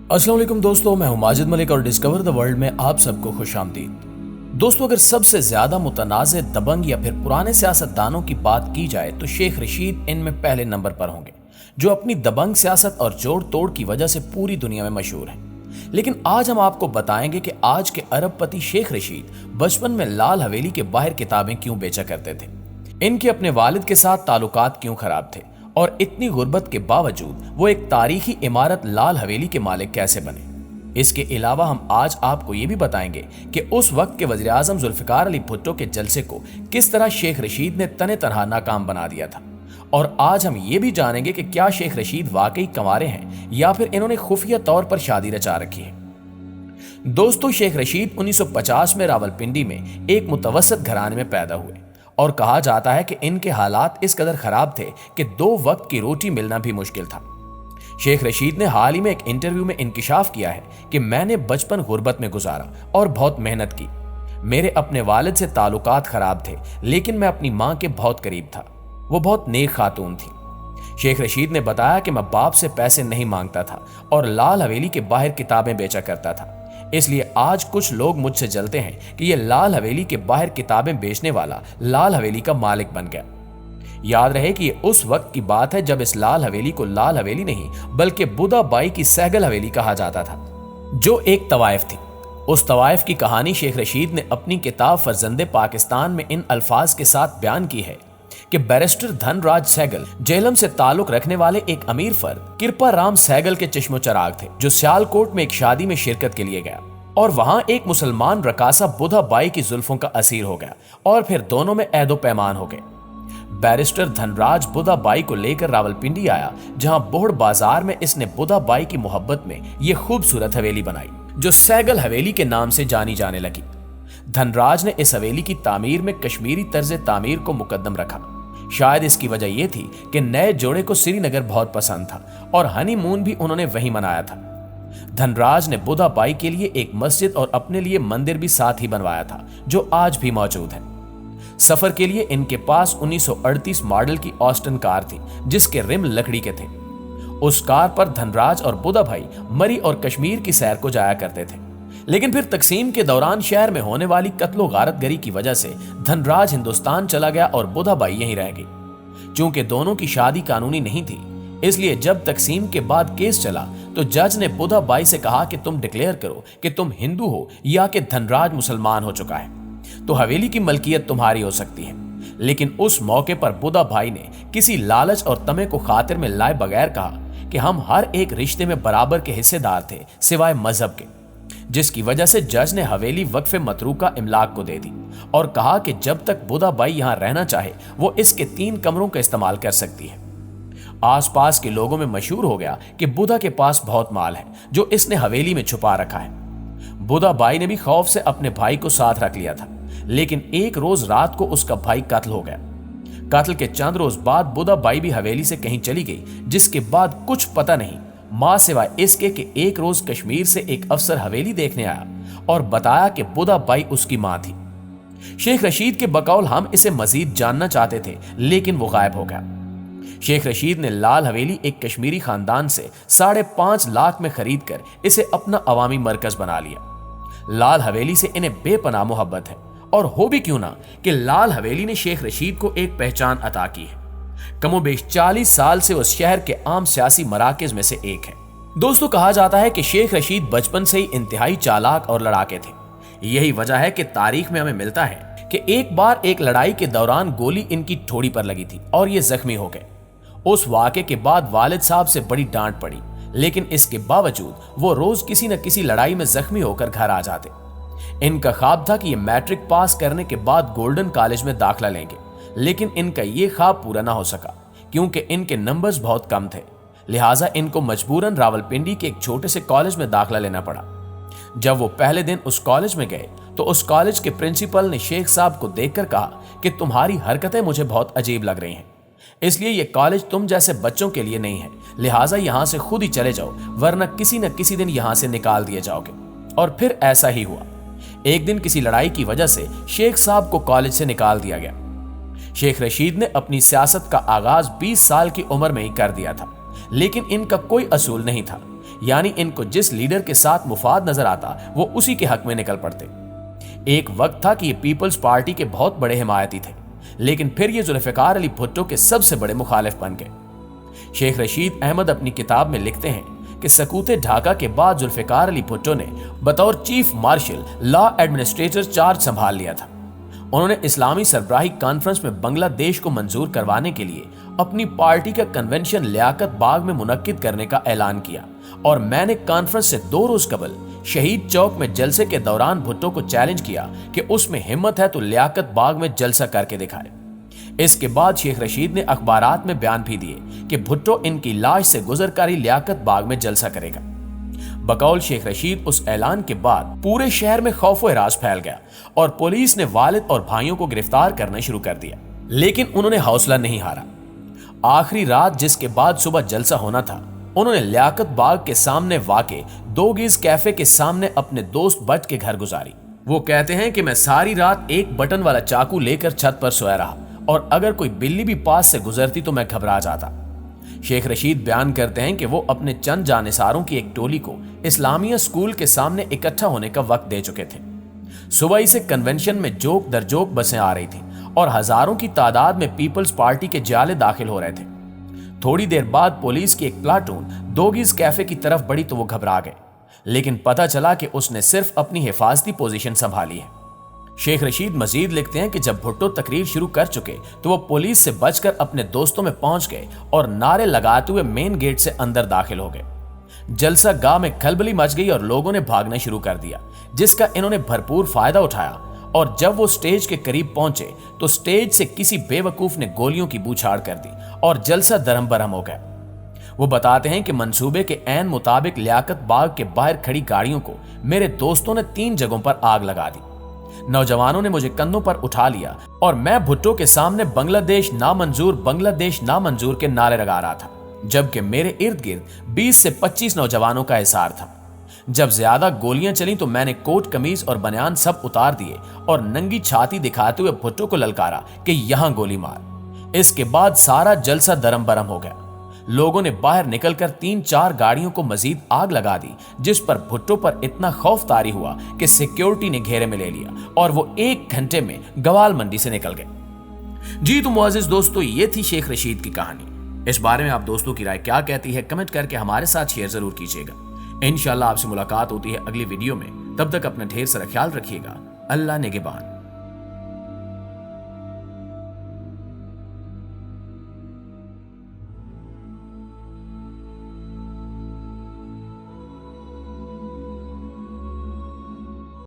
अस्सलाम वालेकुम दोस्तों, मैं हूं माजिद मलिक और डिस्कवर द वर्ल्ड में आप सबको खुश आमदीद। दोस्तों, अगर सबसे ज्यादा मुतनाज़ दबंग या फिर पुराने सियासतदानों की बात की जाए तो शेख रशीद इनमें पहले नंबर पर होंगे, जो अपनी दबंग सियासत और जोड़ तोड़ की वजह से पूरी दुनिया में मशहूर हैं। लेकिन आज हम आपको बताएंगे कि आज के अरबपति शेख रशीद बचपन में लाल हवेली के बाहर किताबें क्यों बेचा करते थे, इनके अपने वालिद के साथ ताल्लुकात क्यों खराब थे और इतनी गुर्बत के बावजूद वो एक तारीखी इमारत लाल हवेली के मालिक कैसे बने। इसके अलावा हम आज आपको ये भी बताएंगे कि उस वक्त के वज़ीर आज़म जुल्फ़िकार अली भुट्टो के जलसे को किस तरह शेख रशीद ने तने तनहा नाकाम बना दिया था। और आज हम ये भी जानेंगे कि क्या शेख रशीद वाकई कंवारे हैं या फिर इन्होंने खुफिया तौर पर शादी रचा रखी है। दोस्तों, शेख रशीद 1950 में रावलपिंडी में एक मुतवसत घराने में पैदा हुए और कहा जाता है कि इनके हालात इस कदर खराब थे कि 2 वक्त की रोटी मिलना भी मुश्किल था। शेख रशीद ने हाल ही में एक इंटरव्यू में इंकिशाफ किया है कि मैंने बचपन गुर्बत में गुजारा और बहुत मेहनत की। मेरे अपने वालिद से ताल्लुकात खराब थे, लेकिन मैं अपनी मां के बहुत करीब था। वो बहुत नेक खातून थी। शेख रशीद ने बताया कि मैं बाप से पैसे नहीं मांगता था और लाल हवेली के बाहर किताबें बेचा करता था। इसलिए आज कुछ लोग मुझसे जलते हैं कि ये लाल हवेली के बाहर किताबें बेचने वाला लाल हवेली का मालिक बन गया। याद रहे कि ये उस वक्त की बात है जब इस लाल हवेली को लाल हवेली नहीं बल्कि बुधा बाई की सहगल हवेली कहा जाता था, जो एक तवाइफ थी। उस तवाइफ की कहानी शेख रशीद ने अपनी किताब फर्जंदे पाकिस्तान में इन अल्फाज के साथ बयान की है कि बैरिस्टर धनराज सहगल जेहलम से ताल्लुक रखने वाले एक अमीर फर्द कृपा राम सहगल के चश्मो चराग थे, जो सियालकोट में एक शादी में शिरकत के लिए गया और वहां एक मुसलमान रकासा बुधा बाई की जुल्फों का असीर हो गया और फिर दोनों में ऐदो पैमान हो गए। बैरिस्टर धनराज बुधा बाई को लेकर रावलपिंडी आया, जहां बोहड़ बाजार में इसने बुधा बाई की मोहब्बत में यह खूबसूरत हवेली बनाई, जो सहगल हवेली के नाम से जानी जाने लगी। धनराज ने इस हवेली की तामीर में कश्मीरी तर्ज तामीर को मुकद्दम रखा। शायद इसकी वजह यह थी कि नए जोड़े को श्रीनगर बहुत पसंद था और हनीमून भी उन्होंने वहीं मनाया था। धनराज ने बुधा बाई के लिए एक मस्जिद और अपने लिए मंदिर भी साथ ही बनवाया था, जो आज भी मौजूद है। सफर के लिए इनके पास 1938 मॉडल की ऑस्टन कार थी, जिसके रिम लकड़ी के थे। उस कार पर धनराज और बुधा भाई मरी और कश्मीर की सैर को जाया करते थे। लेकिन फिर तकसीम के दौरान शहर में होने वाली कत्लो गारतगरी की वजह से धनराज हिंदुस्तान चला गया और बुधा बाई यहीं रह गई। चूंकि दोनों की शादी कानूनी नहीं थी, इसलिए जब तकसीम के बाद केस चला तो जज ने बुधा बाई से कहा कि तुम डिक्लेयर करो कि तुम हिंदू हो या कि धनराज मुसलमान हो चुका है, तो हवेली की मलकियत तुम्हारी हो सकती है। लेकिन उस मौके पर बुधा भाई ने किसी लालच और तमे को खातिर में लाए बगैर कहा कि हम हर एक रिश्ते में बराबर के हिस्सेदार थे सिवाय मजहब के, जिसकी वजह से जज ने हवेली वक्फ मतरूका इमलाक को दे दी और कहा कि जब तक बुधा बाई यहां रहना चाहे वो इसके 3 कमरों का इस्तेमाल कर सकती है। आसपास के लोगों में मशहूर हो गया कि बुधा के पास बहुत माल है जो इसने हवेली में छुपा रखा है। बुधा बाई ने भी खौफ से अपने भाई को साथ रख लिया था, लेकिन एक रोज रात को उसका भाई कत्ल हो गया। कत्ल के चंद रोज बाद बुधा बाई भी हवेली से कहीं चली गई, जिसके बाद कुछ पता नहीं, मां सिवाय इसके कि एक रोज कश्मीर से एक अफसर हवेली देखने आया और बताया कि बुधा बाई उसकी मां थी। शेख रशीद के बकौल हम इसे मजीद जानना चाहते थे, लेकिन वो गायब हो गया। शेख रशीद ने लाल हवेली एक कश्मीरी खानदान से 5.5 लाख में खरीद कर इसे अपना अवामी मरकज बना लिया। लाल हवेली से इन्हें बेपनाह मोहब्बत है, और हो भी क्यों ना कि लाल हवेली ने शेख रशीद को एक पहचान अता की है। कमोबेश 40 साल से उस शहर के आम सियासी मराकज में से एक है। दोस्तों, कहा जाता है कि शेख रशीद बचपन से ही इंतहाई चालाक और लड़ाके थे। यही वजह है कि तारीख में हमें मिलता है कि एक बार एक लड़ाई के दौरान गोली इनकी ठोड़ी पर लगी थी और ये जख्मी हो गए। उस वाक़े के बाद वालिद साहब से बड़ी डांट पड़ी, लेकिन इसके बावजूद वो रोज किसी न किसी लड़ाई में जख्मी होकर घर आ जाते। इनका ख्वाब था कि ये मैट्रिक पास करने के बाद गोल्डन कॉलेज में दाखिला लेंगे, लेकिन इनका ये ख्वाब पूरा ना हो सका क्योंकि इनके नंबर्स बहुत कम थे। लिहाजा इनको मजबूरन रावलपिंडी के एक छोटे से कॉलेज में दाखिला लेना पड़ा। जब वो पहले दिन उस कॉलेज में गए तो उस कॉलेज के प्रिंसिपल ने शेख साहब को देखकर कहा कि तुम्हारी हरकतें मुझे बहुत अजीब लग रही हैं, इसलिए ये कॉलेज तुम जैसे बच्चों के लिए नहीं है, लिहाजा यहां से खुद ही चले जाओ, वरना किसी न किसी दिन यहां से निकाल दिए जाओगे। और फिर ऐसा ही हुआ। एक दिन किसी लड़ाई की वजह से शेख साहब को कॉलेज से निकाल दिया गया। शेख रशीद ने अपनी सियासत का आगाज 20 साल की उम्र में ही कर दिया था, लेकिन इनका कोई असूल नहीं था। यानी इनको जिस लीडर के साथ मुफाद नजर आता वो उसी के हक में निकल पड़ते। एक वक्त था कि ये पीपल्स पार्टी के बहुत बड़े हिमायती थे, लेकिन फिर ये जुल्फिकार अली भुट्टो के सबसे बड़े मुखालिफ बन गए। शेख रशीद अहमद अपनी किताब में लिखते हैं कि सकूते ढाका के बाद जुल्फिकार अली भुट्टो ने बतौर chief marshal law administrator charge संभाल लिया था। उन्होंने इस्लामी सरबराही कॉन्फ्रेंस में बांग्लादेश को मंजूर करवाने के लिए अपनी पार्टी का कन्वेंशन लियाकत बाग में मुनक्किद करने का ऐलान किया और मैंने कॉन्फ्रेंस से 2 रोज कबल शहीद चौक में जलसे के दौरान भुट्टो को चैलेंज किया कि उसमें हिम्मत है तो लियाकत बाग में जलसा करके दिखाए। इसके बाद शेख रशीद ने अखबारात में बयान भी दिए कि भुट्टो इनकी लाश से गुजरकारी लियाकत बाग में जलसा करेगा। बकौल शेख रशीद उस ऐलान के बाद पूरे शहर में खौफ व हिरास फैल गया और पुलिस ने वालिद और भाइयों को गिरफ्तार करना शुरू कर दिया, लेकिन उन्होंने हौसला नहीं हारा। आखिरी रात जिसके बाद सुबह जलसा होना था, उन्होंने लियाकत बाग के सामने वाक़े 2 गीज कैफे के सामने अपने दोस्त बट के घर गुजारी। वो कहते हैं कि मैं सारी रात एक बटन वाला चाकू लेकर छत पर सोया रहा और अगर कोई बिल्ली भी पास से गुजरती तो मैं घबरा जाता। शेख रशीद बयान करते हैं कि वो अपने चंद जानिसारों की एक टोली को इस्लामिया स्कूल के सामने इकट्ठा होने का वक्त दे चुके थे। सुबह ही से कन्वेंशन में जोक दर जोक बसें आ रही थी और हजारों की तादाद में पीपल्स पार्टी के जाले दाखिल हो रहे थे। थोड़ी देर बाद पुलिस की एक प्लाटून 2 गीज कैफे की तरफ बढ़ी तो वो घबरा गए, लेकिन पता चला कि उसने सिर्फ अपनी हिफाजती पोजीशन संभाली है। शेख रशीद मजीद लिखते हैं कि जब भुट्टो तकरीर शुरू कर चुके तो वो पुलिस से बचकर अपने दोस्तों में पहुंच गए और नारे लगाते हुए मेन गेट से अंदर दाखिल हो गए। जलसा गाह में खलबली मच गई और लोगों ने भागना शुरू कर दिया, जिसका इन्होंने भरपूर फायदा उठाया और जब वो स्टेज के करीब पहुंचे तो स्टेज से किसी बेवकूफ ने गोलियों की बूछाड़ कर दी और जलसा दरम बरम हो गया। वो बताते हैं कि मंसूबे के ऐन मुताबिक लियाकत बाग के बाहर खड़ी गाड़ियों को मेरे दोस्तों ने 3 जगहों पर आग लगा दी। नौजवानों ने मुझे कंधों पर उठा लिया और मैं भुट्टो के सामने बांग्लादेश नामंजूर के नारे लगा रहा था, जबकि मेरे इर्द गिर्द 20 से 25 नौजवानों का हिसार था। जब ज्यादा गोलियां चली तो मैंने कोट कमीज और बनियान सब उतार दिए और नंगी छाती दिखाते हुए भुट्टो को ललकारा कि यहां गोली मार। इसके बाद सारा जलसा दरम बरम हो गया। लोगों ने बाहर निकलकर 3-4 गाड़ियों को मजीद आग लगा दी, जिस पर भुट्टो पर इतना खौफ तारी हुआ कि सिक्योरिटी ने घेरे में ले लिया और वो 1 घंटे में गवाल मंडी से निकल गए। जी तो मुअज़्ज़िज़ दोस्तों, ये थी शेख रशीद की कहानी। इस बारे में आप दोस्तों की राय क्या कहती है कमेंट करके हमारे साथ शेयर जरूर कीजिएगा। इंशाल्लाह आपसे मुलाकात होती है अगली वीडियो में। तब तक अपना ढेर सारा ख्याल रखिएगा। अल्लाह निगहबान।